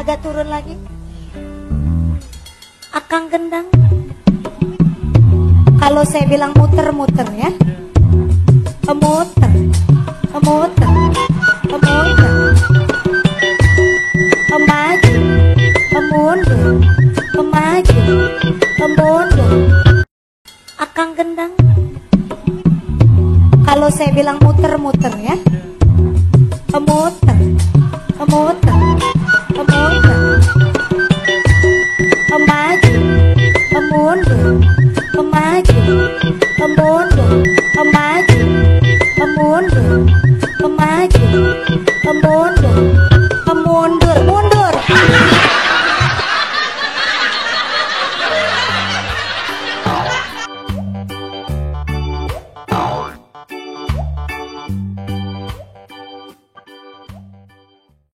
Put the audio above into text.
agak turun lagi. Akang gendang. Kalau saya bilang muter-muter ya. Muter. Muter. Muter. Maju. Mundur. Maju. Mundur. Akang gendang. Kalau saya bilang muter-muter ya. Muter. Muter. Muter. Maju. Mundur. Maju. Mundur. Maju. Mundur. Maju. Mundur. Mundur. Mundur.